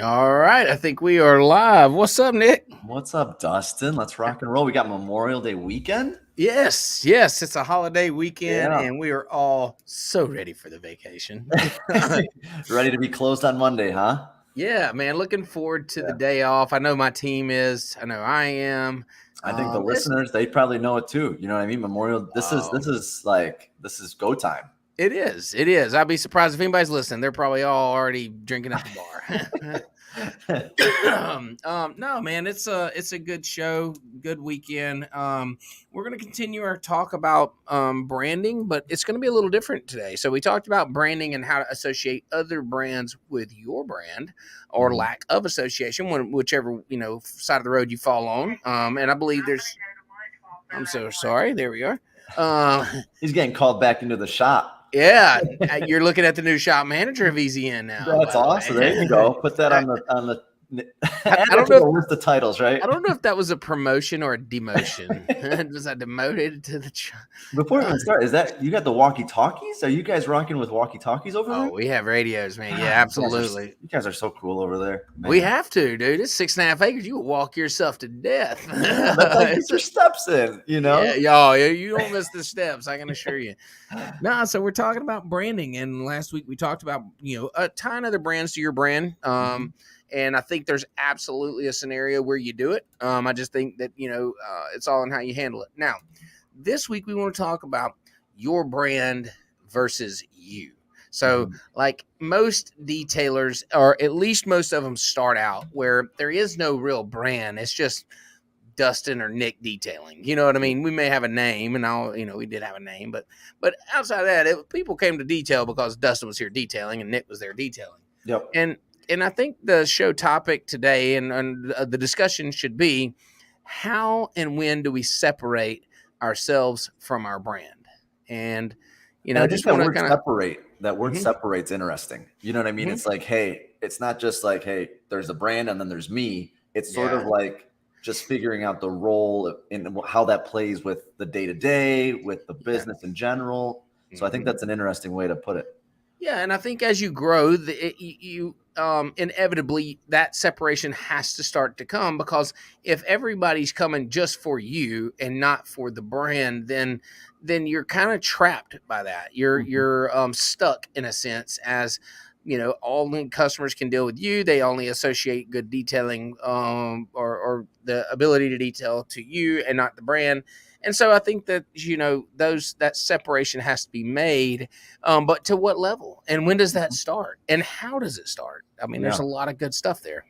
All right, I think we are live. What's up, Nick? What's up, Dustin? Let's rock and roll. We got Memorial Day weekend. Yes, it's a holiday weekend, Yeah. and we are all so ready for the vacation. Ready to be closed on Monday, huh? Yeah, man, looking forward to the Yeah. day off. I know my team is. I know I am. I think the It's listeners, they probably know it too. You know what I mean? Memorial, this is oh, this is like this is go time. it is. It is. I'd be surprised if anybody's listening. They're probably all already drinking at the bar. No, man, it's a good show, good weekend. We're gonna continue our talk about branding, but it's gonna be a little different today. So we talked about branding and how to associate other brands with your brand or Mhm. lack of association, whichever side of the road you fall on. And I believe there's. I'm so sorry. There we are. Uh, He's getting called back into the shop. yeah, you're looking at the new shop manager of EZN now. That's By the awesome. There you way, go. Put that on the I, add I that don't to know. the list of titles, right? I don't know if that was a promotion or a demotion. Was I demoted to the? Before we even start, is that you got the walkie-talkies? Are you guys rocking with walkie-talkies over there? Oh, we have radios, man. Yeah, God, absolutely. you guys are so cool over there, We man. have to, dude. It's 6.5 acres. You will walk yourself to death. Yeah, that's how you get It's your steps in, you yeah, know? y'all. You don't miss the steps. I can assure you. No, so we're talking about branding, and last week we talked about tying other brands to your brand. Mhm. And I think there's absolutely a scenario where you do it. I just think that it's all in how you handle it. Now, this week we want to talk about your brand versus you. So, Mhm. like most detailers, or at least most of them, start out where there is no real brand. It's just Dustin or Nick detailing. You know what I Yeah. mean? We may have a name, and we did have a name, but outside of that, people came to detail because Dustin was here detailing and Nick was there detailing. Yep. And I think the show topic today and the discussion should be how and when do we separate ourselves from our brand? And And I I think just want to kind of. that word Mhm, separate's interesting. You know what I mean? mhm. It's like, hey, it's not just like, hey, there's a brand and then there's me. It's sort of Yeah. like just figuring out the role in how that plays with the day to day, with the Yeah. business in general. So I think Mhm. that's an interesting way to put it. Yeah, and I think as you grow, you inevitably that separation has to start to come because if everybody's coming just for you and not for the brand, then you're kind of trapped by that. You're Mhm. you're stuck in a sense as all the customers can deal with you. They only associate good detailing or the ability to detail to you and not the brand. And so I think that those that separation has to be made, but to what level? And when does that Mhm. start? And how does it start? I mean, there's Yeah. a lot of good stuff there.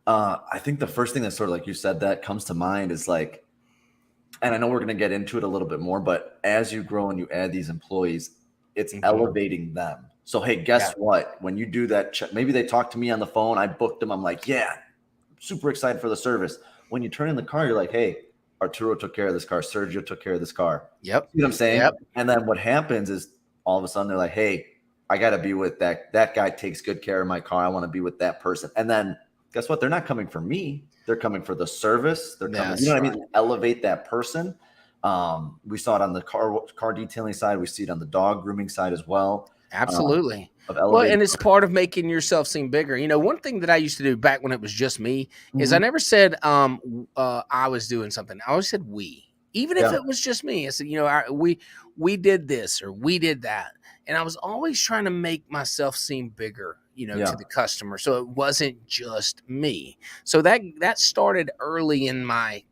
I think the first thing that sort of like you said that comes to mind is like, and I know we're going to get into it a little bit more, but as you grow and you add these employees, it's Mhm. elevating them. So, hey, Yeah. guess what? When you do that, maybe they talk to me on the phone, I booked them. I'm like, yeah, super excited for the service. When you turn in the car, you're like, hey, Arturo took care of this car. Sergio took care of this car. Yep. You know what I'm saying? Yep. And then what happens is all of a sudden they're like, hey, I got to be with that. That guy takes good care of my car. I want to be with that person. And then guess what? They're not coming for me. They're coming for the service. They're coming, you know That's what I right. mean? Elevate that person. We saw it on the car detailing side. We see it on the dog grooming side as well. Um, Absolutely. of Well, elevating. and it's part of making yourself seem bigger. One thing that I used to do back when it was just me is I Mhm. never said I was doing something. I always said we. Even if Yeah, it was just me, I said, we did this or we did that. And I was always trying to make myself seem bigger, to yeah. the customer. So it wasn't just me. So that started early in my,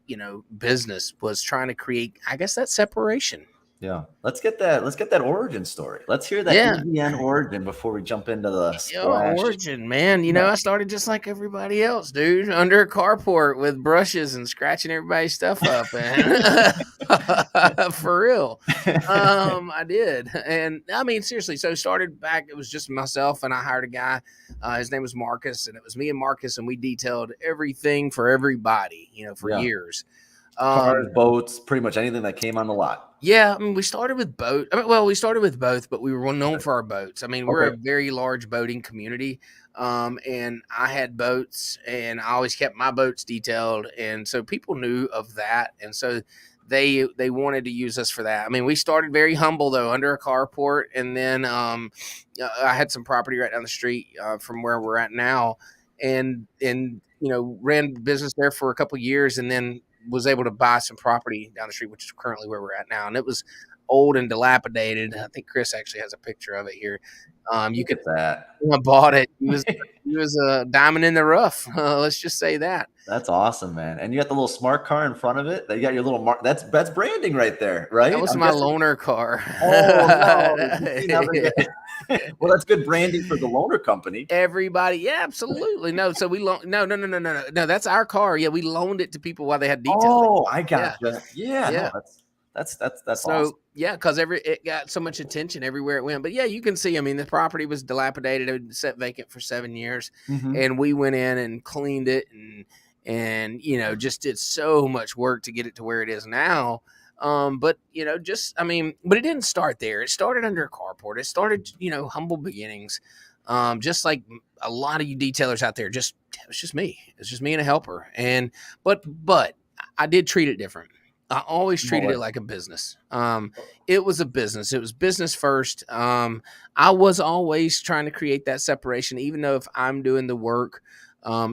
business was trying to create, I guess, that separation. Yeah. Let's get that. Let's get that origin story. Let's hear that Yeah. EVN origin before we jump into the splash. Origin, man. Yeah. I started just like everybody else, dude, under a carport with brushes and scratching everybody's stuff up, and for real, I did, and I mean seriously. So started back. It was just myself, and I hired a guy. His name was Marcus, and it was me and Marcus, and we detailed everything for everybody, for Yeah. years. Cars, Um, boats, pretty much anything that came on the lot. yeah, I mean, we started with boat. I mean, well, we started with both, but we were known Okay. for our boats. I mean, we're Okay. a very large boating community, and I had boats, and I always kept my boats detailed, and so people knew of that, and so they wanted to use us for that. I mean, we started very humble though, under a carport, and then I had some property right down the street from where we're at now, and ran business there for a couple of years, and then was able to buy some property down the street, which is currently where we're at now. And it was old and dilapidated. I think Chris actually has a picture of it here. You Look could at that. when I bought it. He was a diamond in the rough. Let's just say that. That's awesome, man. And you got the little smart car in front of it. You got your little mark. That's branding right there, right? That was I'm my guessing. loaner car. Oh no! Well, that's good branding for the loaner company. Everybody, yeah, absolutely. No, so we loan. No. That's our car. Yeah, we loaned it to people while they had detailing. Oh, I gotcha. Yeah, Yeah. no, that's So awesome. yeah, because it got so much attention everywhere it went. But yeah, you can see. I mean, the property was dilapidated. It had sat vacant for 7 years, Mhm. and we went in and cleaned it and just did so much work to get it to where it is now. But but it didn't start there. It started under a carport. It started, humble beginnings. Just like a lot of you detailers out there, it was just me. It's just me and a helper. But I did treat it different. I always treated it like a business. It was a business. It was business first. I was always trying to create that separation, even though if I'm doing the work,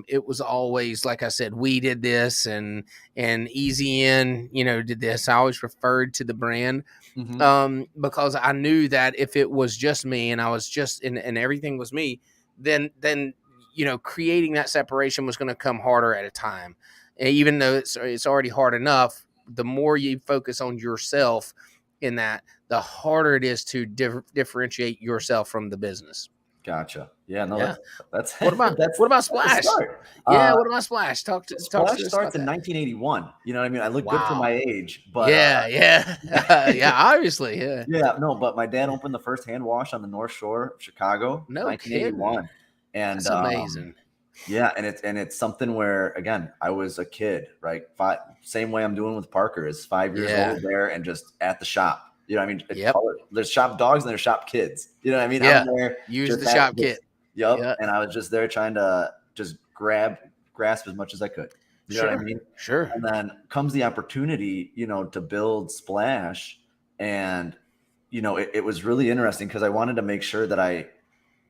it was always, like I said, we did this and Easy In, did this. I always referred to the brand because I knew that if it was just me and I was just and everything was me, then creating that separation was going to come harder at a time. And even though it's already hard enough, the more you focus on yourself in that, the harder it is to differentiate yourself from the business. Gotcha. Yeah, no, Yeah. that's What about Splash? Yeah, what about Splash? Talk to Splash us starts about in that. 1981. You know what I mean? I look good for Wow. my age, but Yeah, yeah, obviously, yeah. yeah, no, but my dad opened the first hand wash on the North Shore of Chicago, No 1981, kidding. and That's amazing. yeah, and it's something where again I was a kid, right? Same way I'm doing with Parker is 5 years Yeah. old there and just at the shop. You know what I mean? Yep. There's shop dogs and there's shop kids. You know what I mean? Yeah. I'm there. Use just the shop kit. Yep. Yeah. And I was just there trying to just grasp as much as I could. You know what I mean? Sure. And then comes the opportunity, to build Splash. And, it was really interesting because I wanted to make sure that I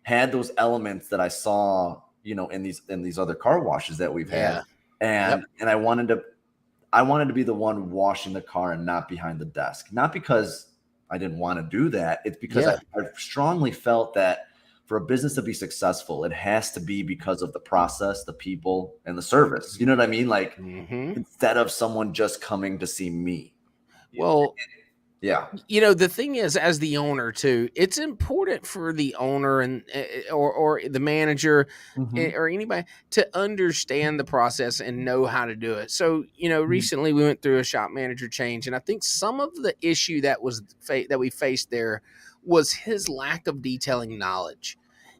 had those elements that I saw, in these other car washes that we've had. And I wanted to be the one washing the car and not behind the desk. Not because I didn't want to do that. It's because I strongly felt that for a business to be successful, it has to be because of the process, the people, and the service. You know what I mean? Like instead of someone just coming to see me. Well, yeah. The thing is, as the owner too, it's important for the owner and or the manager or anybody to understand the process and know how to do it. So, recently we went through a shop manager change, and I think some of the issue that we faced there was his lack of detailing knowledge.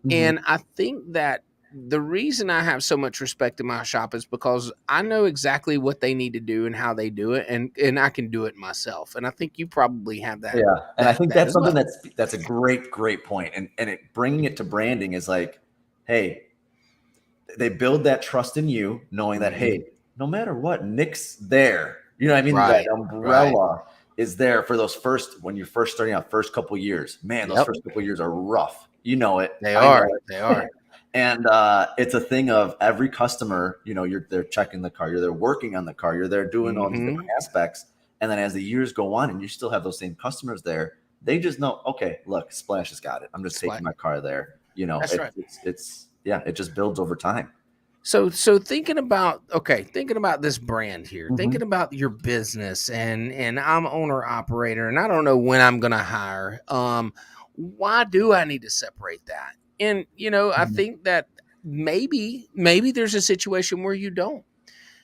And I think that the reason I have so much respect in my shop is because I know exactly what they need to do and how they do it, and I can do it myself. And I think you probably have that. Yeah, and I think that's something well. that's a great point. And bringing it to branding is like, hey, they build that trust in you, knowing that hey, no matter what, Nick's there. You know what I mean? Right, that umbrella is there for those when you're first starting out, first couple years. Man, those first couple years are rough. You know it. They are. And it's a thing of every customer, they're checking the car, they're working on the car, you're there doing all these different aspects. And then as the years go on and you still have those same customers there, they just know, okay, look, Splash has got it. I'm just taking my car there. That's right. It just builds over time. So thinking about this brand here, thinking about your business and I'm owner operator and I don't know when I'm going to hire. Why do I need to separate that? And, I think that maybe there's a situation where you don't.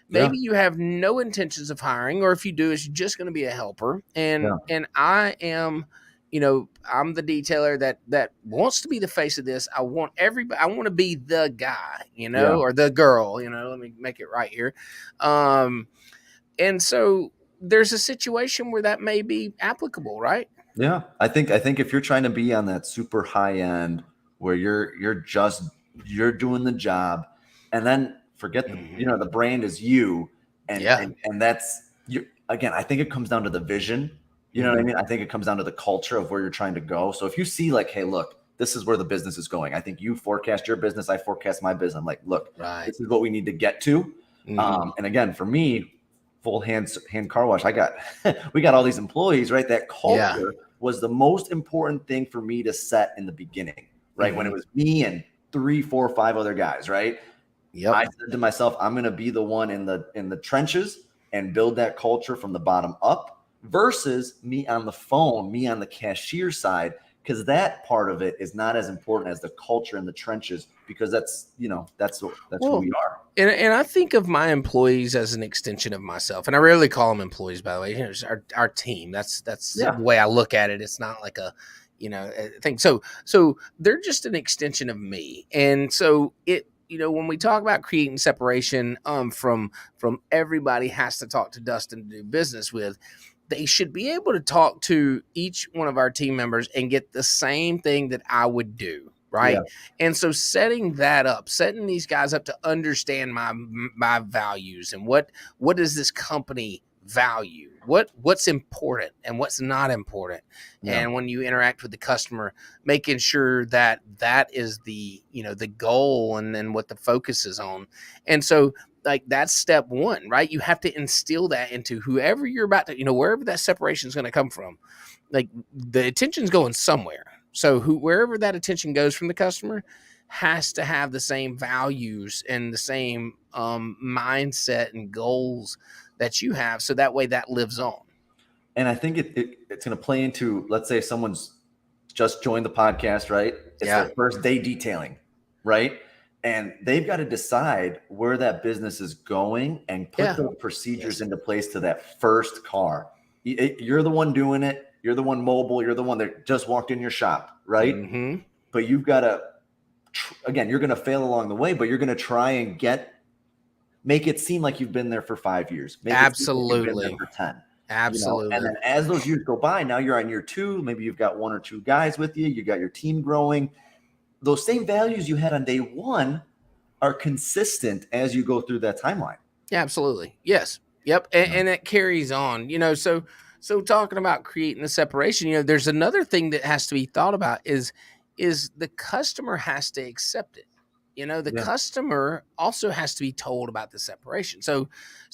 Maybe you have no intentions of hiring, or if you do, it's just going to be a helper. And I am, I'm the detailer that wants to be the face of this. I want to be the guy, or the girl, let me make it right here. And so there's a situation where that may be applicable, right? Yeah. I think if you're trying to be on that super high end, where you're doing the job, and then forget the brand is you, and that's you. Again, I think it comes down to the vision. You know what I mean? I think it comes down to the culture of where you're trying to go. So if you see like, hey, look, this is where the business is going. I think you forecast your business. I forecast my business. I'm like, look, Right. this is what we need to get to. And again, for me, full hand car wash, we got all these employees, right? That culture was the most important thing for me to set in the beginning, right? When it was me and 3, 4, 5 other guys, right? Yep. I said to myself, I'm going to be the one in the trenches and build that culture from the bottom up versus me on the phone, me on the cashier side, because that part of it is not as important as the culture in the trenches, because that's who we are. And I think of my employees as an extension of myself, and I rarely call them employees, by the way. It's our team. That's the way I look at it. It's not like a thing. So they're just an extension of me, and so when we talk about creating separation from everybody has to talk to Dustin to do business with, they should be able to talk to each one of our team members and get the same thing that I would do. Right. Yeah. And so setting these guys up to understand my values and what does this company value, what's important and what's not important. Yeah. And when you interact with the customer, making sure that is the goal and then what the focus is on. And so like that's step one, right? You have to instill that into whoever you're about to, wherever that separation is going to come from. Like the attention's going somewhere. So wherever that attention goes from the customer has to have the same values and the same mindset and goals that you have. So that way that lives on. And I think it's going to play into, let's say someone's just joined the podcast, right? It's their first day detailing, right? And they've got to decide where that business is going and put those procedures into place to that first car. You're the one doing it. You're the one mobile. You're the one that just walked in your shop, right? Mm-hmm. But you've got to, again, you're going to fail along the way, but you're going to try and make it seem like you've been there for 5 years. Absolutely. Like you've been there for 10. Absolutely. And then as those years go by, now you're on year 2. Maybe you've got 1 or 2 guys with you. You got your team growing. Those same values you had on day 1 are consistent as you go through that timeline. Yeah, absolutely. Yes. Yep. And it carries on, So talking about creating the separation, there's another thing that has to be thought about is the customer has to accept it. The customer also has to be told about the separation. So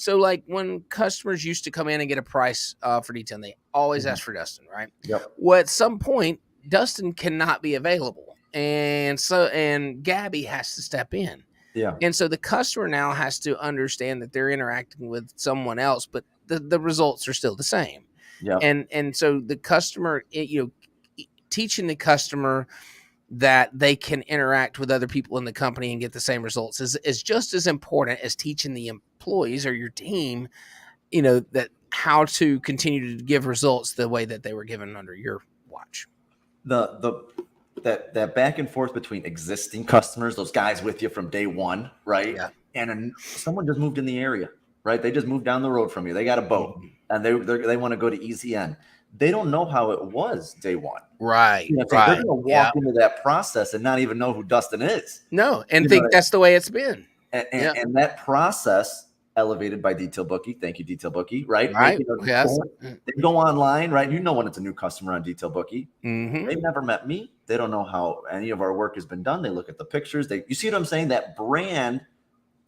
like when customers used to come in and get a price for detailing, they always ask for Dustin, right? Yep. Well, at some point, Dustin cannot be available. And Gabby has to step in. Yeah. And so the customer now has to understand that they're interacting with someone else, but the results are still the same. Yeah. And so the customer, teaching the customer that they can interact with other people in the company and get the same results is just as important as teaching the employees or your team, that how to continue to give results the way that they were given under your watch. That back and forth between existing customers, those guys with you from day 1, right? Yeah. And someone just moved in the area, right? They just moved down the road from you. They got a boat and they want to go to Easy End. They don't know how it was day 1. Right. They're going to walk into that process and not even know who Dustin is. No. And think that's the way it's been. And that process elevated by Detail Bookie. Thank you, Detail Bookie. Right. Right. Yes. They go online, right? When it's a new customer on Detail Bookie. Mm-hmm. They've never met me. They don't know how any of our work has been done. They look at the pictures. You see what I'm saying? That brand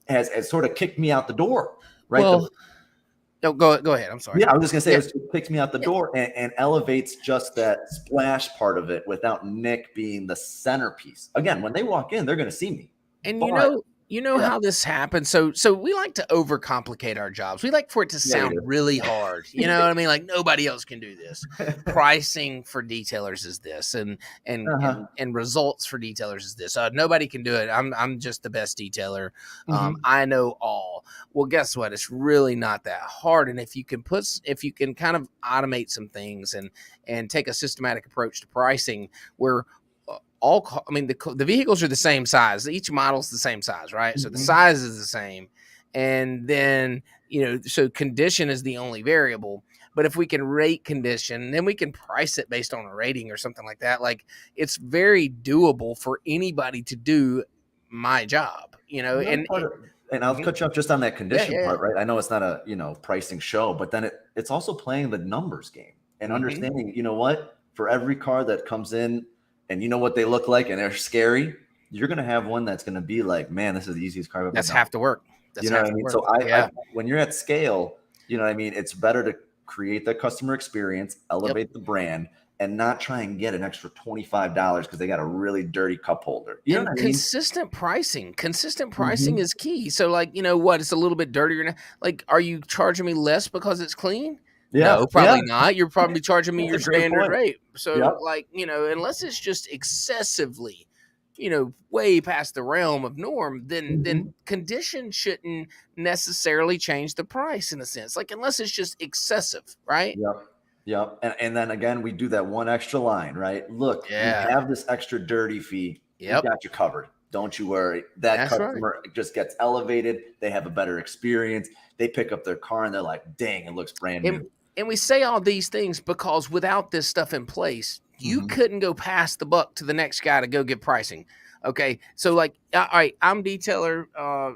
has sort of kicked me out the door, right? Well, go ahead. I'm sorry. Yeah, I was just going to say it kicks me out the door and elevates just that splash part of it without Nick being the centerpiece. Again, when they walk in, they're going to see me. And how this happens. So we like to overcomplicate our jobs. We like for it to sound really hard. You know what I mean? Like nobody else can do this. Pricing for detailers is this, and results for detailers is this. Nobody can do it. I'm just the best detailer. I know all. Well, guess what? It's really not that hard. And if you can kind of automate some things and take a systematic approach to pricing, where the vehicles are the same size. Each model's the same size, right? So the size is the same. And then, so condition is the only variable. But if we can rate condition, then we can price it based on a rating or something like that. Like it's very doable for anybody to do my job, and I'll cut you off just on that condition part, right? I know it's not a, pricing show, but then it's also playing the numbers game and understanding, for every car that comes in and you know what they look like and they're scary, you're going to have one that's going to be like, man, this is the easiest car I've ever That's done. half the work. That's You know half what I the mean? work. So Yeah. when you're at scale, you know what I mean? It's better to create the customer experience, elevate the brand, and not try and get an extra $25 because they got a really dirty cup holder. You know And what I mean? consistent pricing Mhm. is key. So like, you know what, it's a little bit dirtier now. Like, are you charging me less because it's clean? Yeah. No, Yeah. probably not. You're probably charging me That's your a great standard point. rate. So Yep. like, you know, unless it's just excessively, you know, way past the realm of norm, then Mhm. condition shouldn't necessarily change the price in a sense. Like unless it's just excessive, right? Yep. Yep. And then again, we do that one extra line, right? Look, we Yeah. have this extra dirty fee. We Yep. got you covered. Don't you worry. That That's right. customer just gets elevated. They have a better experience. They pick up their car and they're like, dang, it looks brand new. And we say all these things because without this stuff in place, you Mhm. couldn't go pass the buck to the next guy to go get pricing. Okay. So like, all right, I'm detailer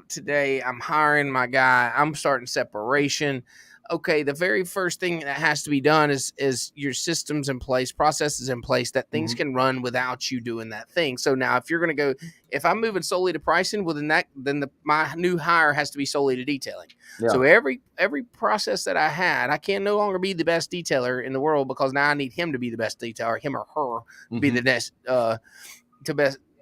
today. I'm hiring my guy. I'm starting separation. Okay, the very first thing that has to be done is your systems in place, processes in place that things Mhm. can run without you doing that thing. So now if you're going to go, if I'm moving solely to pricing, well then my new hire has to be solely to detailing. So Yeah. every process that I had, I can no longer be the best detailer in the world because now I need him to be the best detailer, him or her to be Mhm.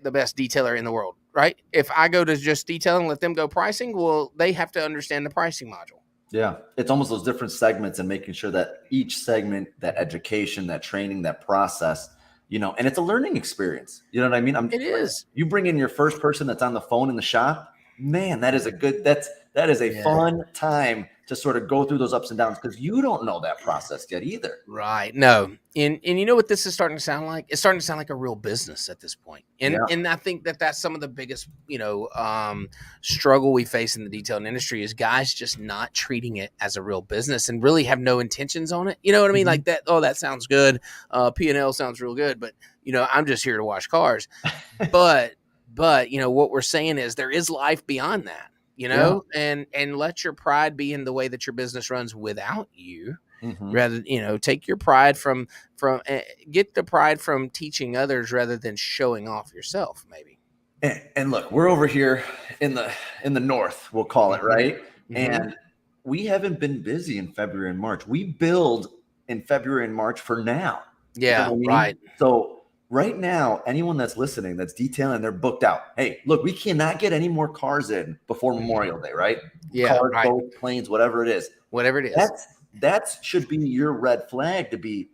the best detailer in the world, right? If I go to just detailing, let them go pricing, well, they have to understand the pricing module. Yeah. It's almost those different segments and making sure that each segment, that education, that training, that process, you know, and it's a learning experience. You know what I mean? It is. You bring in your first person that's on the phone in the shop, man, that is that is a Yeah. fun time to sort of go through those ups and downs because you don't know that process yet either. Right. No. And you know what this is starting to sound like? It's starting to sound like a real business at this point. Yeah. And I think that that's some of the biggest, struggle we face in the detailing industry is guys just not treating it as a real business and really have no intentions on it. You know what I mean? Mhm. Like that, oh, that sounds good. P&L sounds real good, but you know, I'm just here to wash cars. But you know, what we're saying is there is life beyond that, you Yeah. know, and let your pride be in the way that your business runs without you. Mhm. Rather, you know, take your pride from get the pride from teaching others rather than showing off yourself, maybe. And look, we're over here in the north, we'll call it, Mhm. right? Mhm. And we haven't been busy in February and March. We build in February and March for now. You know Yeah, what I mean? right. So right now, anyone that's listening, that's detailing, they're booked out. Hey, look, we cannot get any more cars in before Memorial Day, right? Yeah, Cars, right. boats, planes, whatever it is. Whatever it is. That should be your red flag to be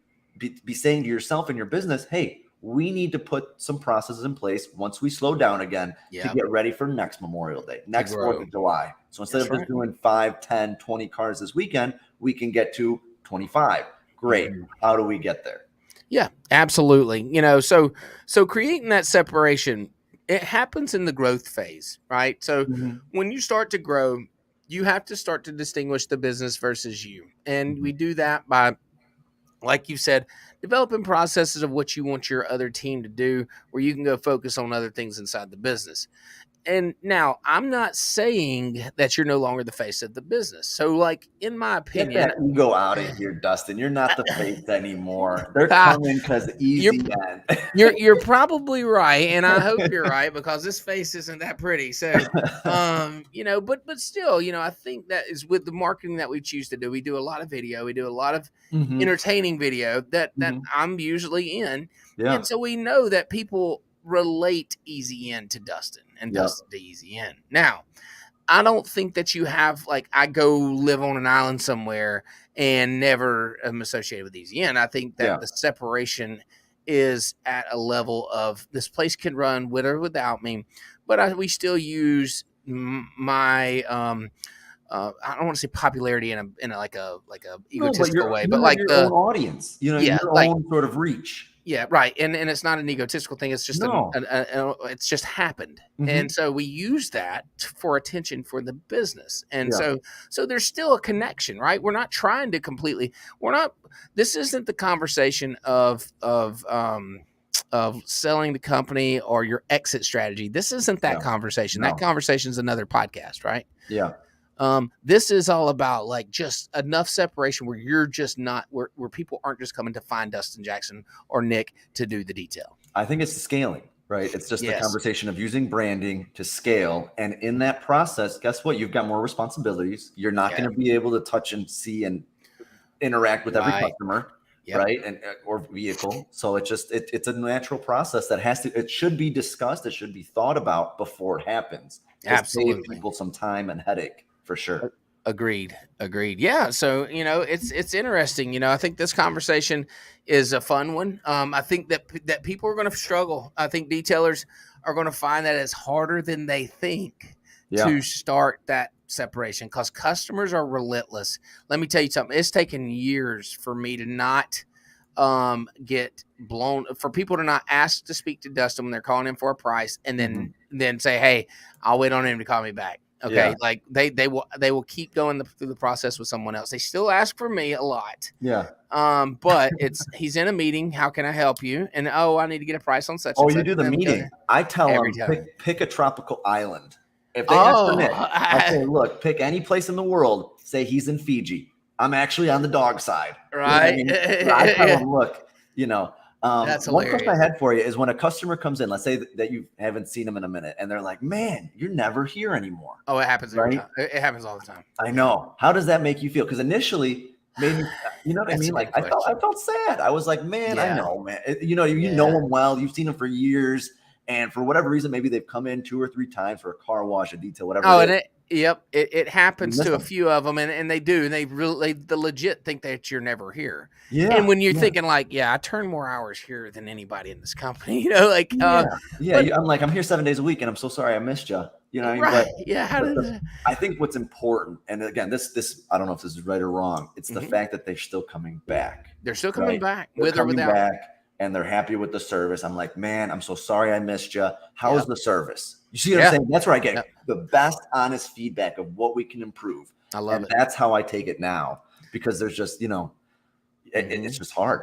saying to yourself and your business, hey, we need to put some processes in place once we slow down again to Yeah, get ready for next Memorial Day, to next 4th grow. of July. So instead That's of just right. doing 5, 10, 20 cars this weekend, we can get to 25. Great. Mhm. How do we get there? Yeah, absolutely. You know, so creating that separation, it happens in the growth phase, right? So Mhm. when you start to grow, you have to start to distinguish the business versus you. And we Mhm. do that by, like you said, developing processes of what you want your other team to do, where you can go focus on other things inside the business. And now I'm not saying that you're no longer the face of the business. So, like, in my Get opinion, that ego out of here, Dustin. You're not the face anymore. They're ah, coming because you're easy end. you're probably right, and I hope you're right because this face isn't that pretty. So, you know, but still, you know, I think that is with the marketing that we choose to do. We do a lot of video, we do a lot of Mhm. entertaining video that Mhm. I'm usually in, Yeah. and so we know that people relate Easy N to Dustin and Yep. Dustin to Easy N. Now, I don't think that you have like I go live on an island somewhere and never am associated with Easy N. I think that Yeah. the separation is at a level of this place can run with or without me, but we still use my I don't want to say popularity in a like a No, but egotistical way, but you have like your own the audience, you know, yeah, your like own sort of reach. yeah, right, and it's not an egotistical thing. It's just No. it's just happened, Mhm. and so we use that for attention for the business, and Yeah. so there's still a connection, right? We're not trying to completely. We're not. This isn't the conversation of selling the company or your exit strategy. This isn't that Yeah. conversation. That No. conversation is another podcast, right? Yeah. This is all about like just enough separation where you're just not where people aren't just coming to find Dustin Jackson or Nick to do the detail. I think it's the scaling, right? It's just the Yes. conversation of using branding to scale. And in that process, guess what? You've got more responsibilities. You're not going to be able to touch and see and interact with every customer, right? And or vehicle. So it's just it's a natural process that it should be discussed. It should be thought about before it happens. Absolutely. Save people some time and headache for sure. Agreed. Yeah. So, it's interesting. I think this conversation is a fun one. I think that people are going to struggle. I think detailers are going to find that it's harder than they think to start that separation because customers are relentless. Let me tell you something. It's taken years for me to not get blown, for people to not ask to speak to Dustin when they're calling in for a price and then say, hey, I'll wait on him to call me back. Okay. Like they will keep going through the process with someone else. They still ask for me a lot. But he's in a meeting. How can I help you? And I need to get a price on such. Oh, you do the meeting. I tell them pick a tropical island. If they ask permit, I say, look, pick any place in the world. Say he's in Fiji. I'm actually on the dog side. Right. You know what I mean? I tell them, look, that's one hilarious. question I had for you is when a customer comes in, let's say that you haven't seen them in a minute and they're like, man, you're never here anymore. Oh, it happens every time. It happens all the time. I know. How does that make you feel? Because initially, maybe, you know what I mean? Like I felt sad. I was like, man, I know, man. You know them well. You've seen them for years. And for whatever reason, maybe they've come in 2 or 3 times for a car wash, a detail, whatever. Oh, and it happens to a few of them, and they do, and they legit think that you're never here. Yeah. And when you're thinking like, I turn more hours here than anybody in this company, like, I'm here 7 days a week, and I'm so sorry I missed you. You know what I mean? But, I think what's important, and again, this I don't know if this is right or wrong. It's the fact that they're still coming back. They're still coming back, with or without. And they're happy with the service. I'm like, man, I'm so sorry I missed you. How's the service? You see what I'm saying? That's where I get the best honest feedback of what we can improve. I love it. That's how I take it now because there's just, it's just hard.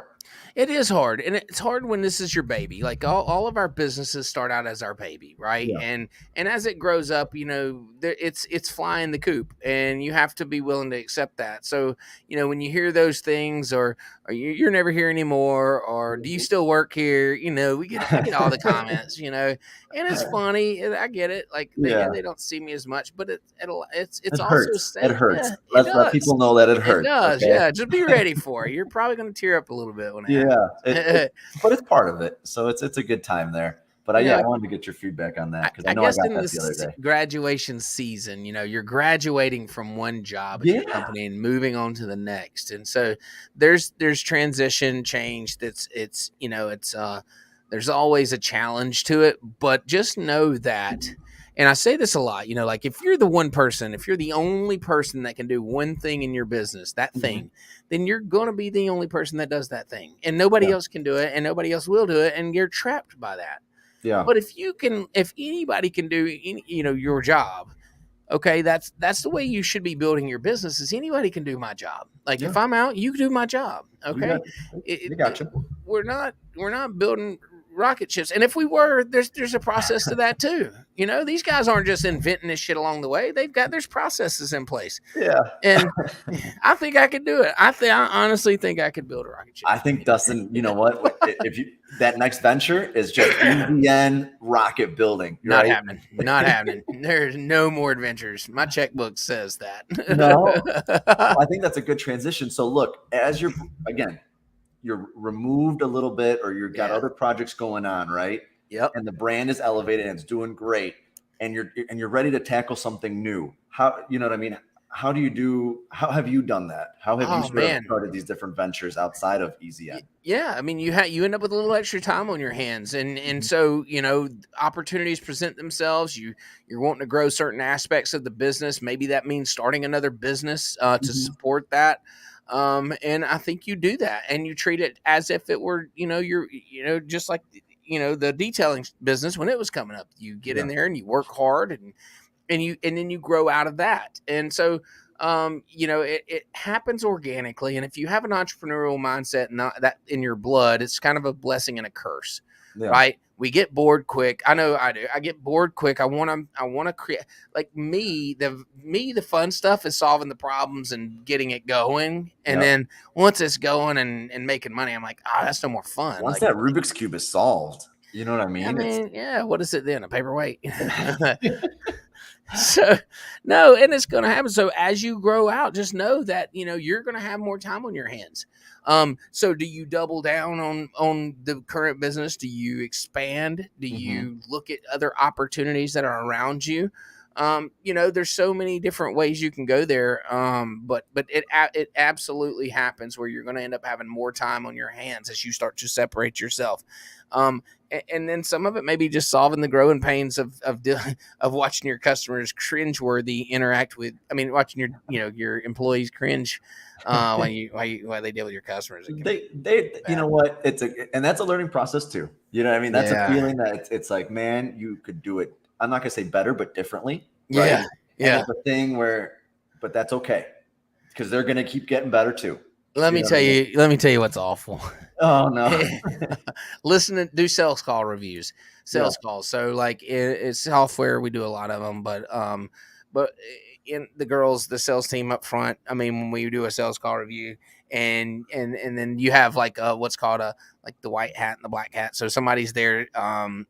It is hard. And it's hard when this is your baby. Like all of our businesses start out as our baby, right? Yeah. And as it grows up, it's flying the coop and you have to be willing to accept that. So, when you hear those things or you're never here anymore, or do you still work here? We get all the comments, and it's funny. I get it. Like they don't see me as much, but it's also hurts. sad. It hurts. Let people know that it hurts. It does. Okay? Yeah. Just be ready for it. You're probably going to tear up a little bit when it happens. But it's part of it. So it's a good time there. But I wanted to get your feedback on that because I know I got that the other day. Graduation season, you're graduating from one job at your company and moving on to the next, and so there's transition change. There's always a challenge to it, but just know that. And I say this a lot, like if you're the only person that can do one thing in your business, that thing, then you're going to be the only person that does that thing, and nobody else can do it, and nobody else will do it, and you're trapped by that. Yeah. But if anybody can do, your job, okay, that's the way you should be building your business. Is anybody can do my job. Like if I'm out, you do my job. Okay. You gotcha. We're not building rocket ships. And if we were, there's a process to that too. These guys aren't just inventing this shit along the way. There's processes in place. Yeah. And I think I could do it. I honestly think I could build a rocket ship. I think, Dustin, you know what? That next venture is just EVN rocket building. Not happening. Not happening. There's no more adventures. My checkbook says that. No. I think that's a good transition. So look, as you're removed a little bit, or you've got other projects going on, right? Yep. And the brand is elevated and it's doing great, and you're ready to tackle something new. How, you know what I mean? How have you done that? How have you started these different ventures outside of EZN? Yeah, I mean, you end up with a little extra time on your hands, and so opportunities present themselves. You're wanting to grow certain aspects of the business. Maybe that means starting another business to support that. And I think you do that, and you treat it as if it were, you're just like, the detailing business when it was coming up. You get in there and you work hard, and then you grow out of that. And so, it happens organically. And if you have an entrepreneurial mindset, not that in your blood, it's kind of a blessing and a curse, right? We get bored quick. I know I do. I get bored quick. I want to create, like the fun stuff is solving the problems and getting it going. And Yep. then once it's going and making money, I'm like, that's no more fun. Once Like, that Rubik's Cube is solved, you know what I I mean? mean, yeah, what is it then? A paperweight. So no, and it's going to happen. So as you grow out, just know that, you're going to have more time on your hands. So do you double down on the current business? Do you expand? Do you look at other opportunities that are around you? There's so many different ways you can go there. But it absolutely happens where you're going to end up having more time on your hands as you start to separate yourself. And then some of it may be just solving the growing pains of watching your customers cringeworthy interact with. I mean, watching your employees cringe while they deal with your customers. They you know what? And that's a learning process too. You know what I mean? That's a feeling that it's like, man, you could do it. I'm not gonna say better, but differently. Right? Yeah. Yeah. And it's a thing but that's okay because they're gonna keep getting better too. Let me tell you what's awful. Oh no. Do sales call reviews, calls. So like it's software, we do a lot of them, but in the sales team up front, I mean, when we do a sales call review and then you have like what's called like the white hat and the black hat. So somebody's there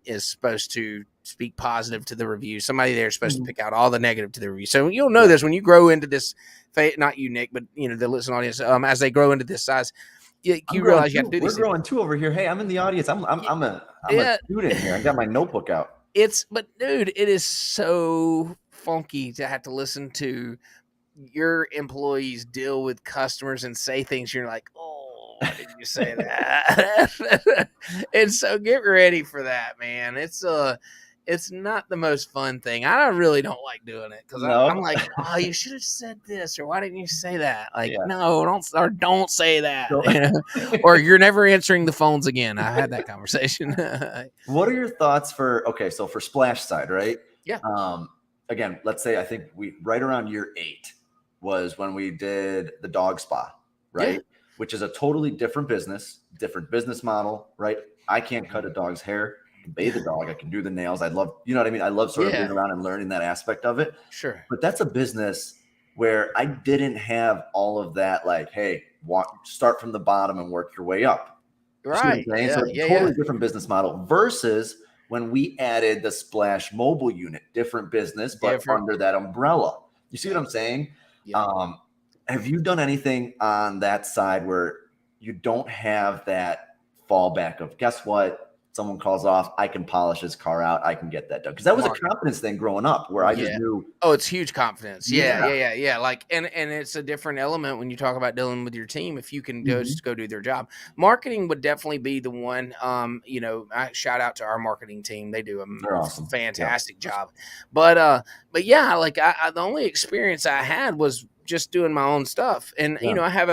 is supposed to speak positive to the review. Somebody there is supposed to pick out all the negative to the review. So you'll know this when you grow into this, not you, Nick, but the listening audience, as they grow into this size, you realize you have to do this. We're growing too over here. Hey, I'm in the audience. I'm a student here. I got my notebook out. But dude, it is so funky to have to listen to your employees deal with customers and say things you're like, oh, why did you say that? And so get ready for that, man. It's not the most fun thing. I really don't like doing it because I'm like, oh, you should have said this, or why didn't you say that? Like, no, don't say that, or you're never answering the phones again. I had that conversation. What are your thoughts for Splash side, right? Yeah. Again, let's say I think we right around year 8 was when we did the dog spa, right? Yeah. Which is a totally different business model, right? I can't cut a dog's hair. Bathe the dog. I can do the nails. I love, you know what I mean? I love sort of being around and learning that aspect of it. Sure. But that's a business where I didn't have all of that, like, hey, start from the bottom and work your way up. Right. Yeah, so totally different business model versus when we added the Splash mobile unit, different business, but under that umbrella. You see what I'm saying? Yeah. Have you done anything on that side where you don't have that fallback of, guess what? Someone calls off, I can polish his car out, I can get that done. Because that was a confidence thing growing up where I just knew. Oh, it's huge confidence. Yeah. Like, and it's a different element when you talk about dealing with your team. If you can just go do their job, marketing would definitely be the one. I shout out to our marketing team; they do a fantastic job. But yeah, like the only experience I had was just doing my own stuff, and I have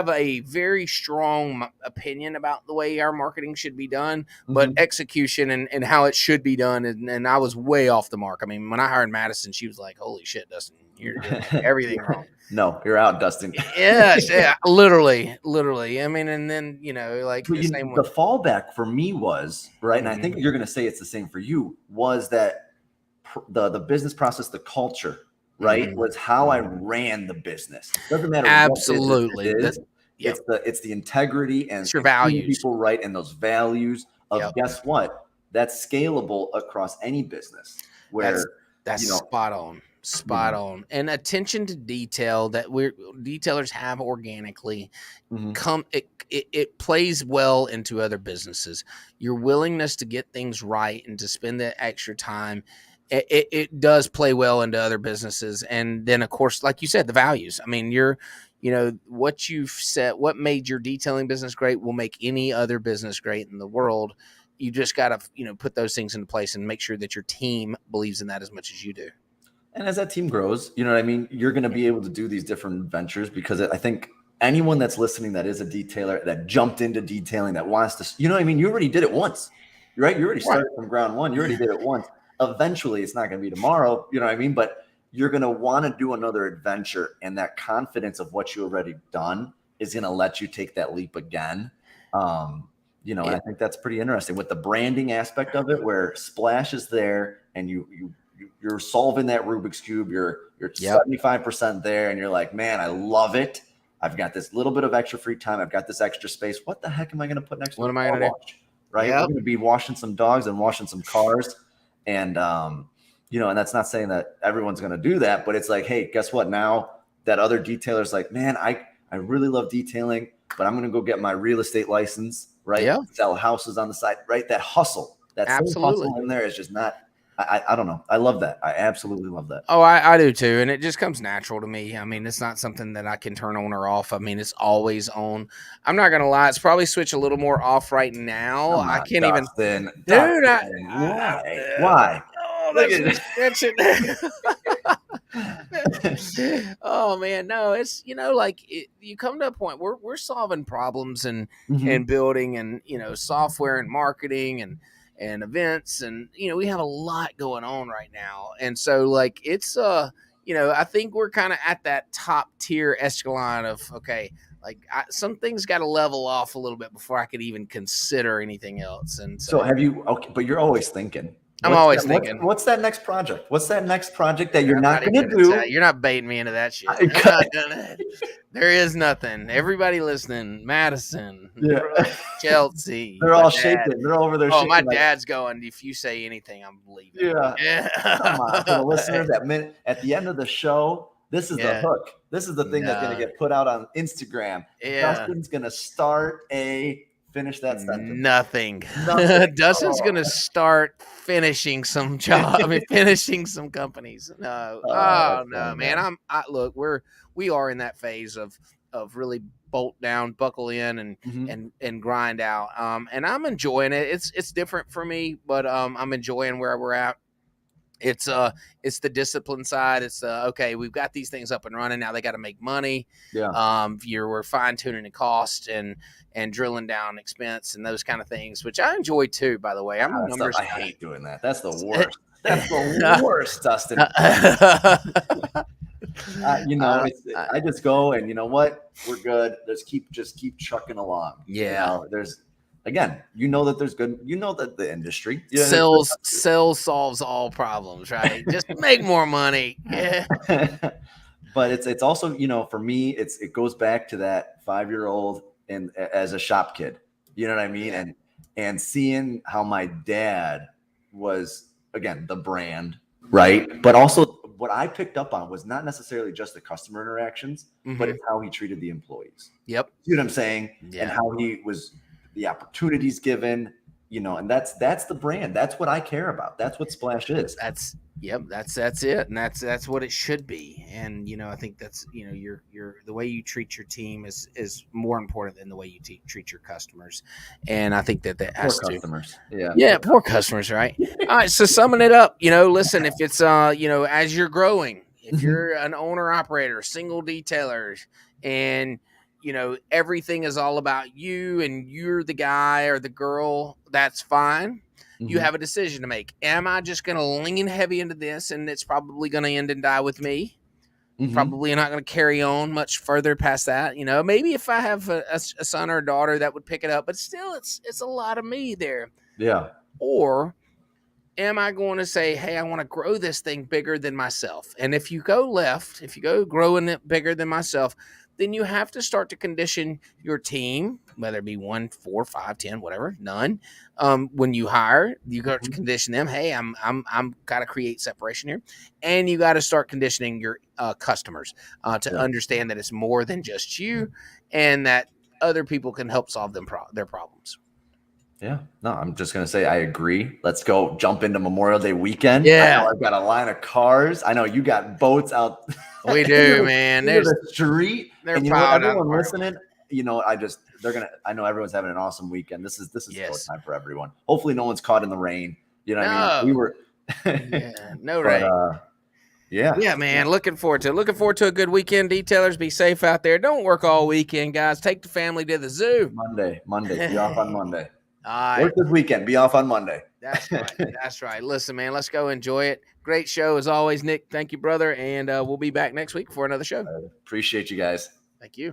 a very strong opinion about the way our marketing should be done, but execution and how it should be done. And I was way off the mark. I mean, when I hired Madison, she was like, holy shit, Dustin, you're doing everything wrong. No, you're out, Dustin. Yeah, literally. I mean, and then, the fallback for me was, right, and I think you're going to say it's the same for you, was that the business process, the culture, right, was how I ran the business. Doesn't matter. Absolutely. What it's the integrity and your values, people right, and those values of guess what? That's scalable across any business. Where that's spot on, and attention to detail that detailers have organically it plays well into other businesses. Your willingness to get things right and to spend the extra time. It does play well into other businesses. And then, of course, like you said, the values. I mean, what you've said, what made your detailing business great will make any other business great in the world. You just got to, put those things into place and make sure that your team believes in that as much as you do. And as that team grows, you know what I mean? You're going to be able to do these different ventures because I think anyone that's listening that is a detailer that jumped into detailing that wants to, you know what I mean? You already did it once, right? You already started from ground one. You already did it once. Eventually, it's not going to be tomorrow, you know what I mean? But you're going to want to do another adventure, and that confidence of what you already done is going to let you take that leap again. You know, and I think that's pretty interesting with the branding aspect of it, where Splash is there and you're solving that Rubik's Cube. You're 75% there, and you're like, man, I love it. I've got this little bit of extra free time. I've got this extra space. What the heck am I going to put next to What the am I car going to wash? Right? Yep. We're going to be washing some dogs and washing some cars. And, you know, and that's not saying that everyone's going to do that, but it's like, hey, guess what? Now that other detailer's like, man, I really love detailing, but I'm going to go get my real estate license, right? Yeah. Sell houses on the side, right? That hustle, that same hustle in there is just not, I don't know. I love that. I absolutely love that. Oh, I do too. And it just comes natural to me. I mean, it's not something that I can turn on or off. I mean, it's always on. I'm not going to lie. It's probably switch a little more off right now. I can't Dustin, even. Dude, why? Oh, that's oh man, no, it's like you come to a point where we're solving problems and building and software and marketing and events and we have a lot going on right now, and so like it's I think we're kind of at that top tier echelon of okay, like some things got to level off a little bit before I could even consider anything else. And so have you? Okay, but you're always thinking. I'm always thinking. What's that next project? What's that next project that you're not going to do? You're not baiting me into that shit. I'm not doing it. There is nothing. Everybody listening, Madison, Chelsea. They're all shaking. They're over there. Oh, my dad's going, if you say anything, I'm leaving. Yeah. Come on, for the listeners, at the end of the show, this is the hook. This is the thing that's going to get put out on Instagram. Yeah. Dustin's going to start finish that sentence. Nothing. Dustin's going to start finishing some job. I mean, finishing some companies. No. No, man. Look, we are in that phase of really bolt down, buckle in, and grind out. And I'm enjoying it. It's different for me, but I'm enjoying where we're at. It's the discipline side. It's okay, we've got these things up and running now. They got to make money. Yeah. We're fine tuning the cost and drilling down expense and those kind of things, which I enjoy too. By the way, I'm a numbers guy. I hate doing that. That's the worst. That's the worst, Dustin. I just go and you know what? We're good. Just keep trucking along. Yeah. There's. Again, that there's good. That the industry sales solves all problems, right? Just make more money. Yeah. But it's also for me it goes back to that 5-year-old and as a shop kid. You know what I mean? Yeah. And seeing how my dad was again the brand, right? But also what I picked up on was not necessarily just the customer interactions, but it's how he treated the employees. Yep. You know what I'm saying? Yeah. And how he was. The opportunities given, and that's the brand. That's what I care about. That's what Splash is. That's it, and that's what it should be. And I think that's your the way you treat your team is more important than the way you treat your customers. And I think that has poor customers. Poor customers, right? All right, so summing it up, listen, if it's as you're growing, if you're an owner operator, single detailer, and everything is all about you and you're the guy or the girl, that's fine. You have a decision to make. Am I just going to lean heavy into this and it's probably going to end and die with me? Probably not going to carry on much further past that. Maybe if I have a son or a daughter that would pick it up, but still it's a lot of me there. Yeah. Or am I going to say, hey, I want to grow this thing bigger than myself? And if you go left, if you go growing it bigger than myself, then you have to start to condition your team, whether it be 1, 4, 5, 10, whatever, none. When you hire, you got to condition them. Hey, I'm got to create separation here, and you got to start conditioning your customers to understand that it's more than just you, and that other people can help solve their problems. Yeah, no, I'm just going to say I agree. Let's go jump into Memorial Day weekend. Yeah. I know I've got a line of cars. I know you got boats out. We do, man. There's the street. They're and proud. Everyone listening, I know everyone's having an awesome weekend. This is go time for everyone. Hopefully no one's caught in the rain. You know what I mean? We were no rain. Yeah, man. Looking forward to a good weekend. Detailers, be safe out there. Don't work all weekend, guys. Take the family to the zoo. Monday. Be off on Monday. All right. Work this weekend. Be off on Monday. That's right. That's right. Listen, man, let's go enjoy it. Great show as always, Nick. Thank you, brother. And we'll be back next week for another show. Appreciate you guys. Thank you.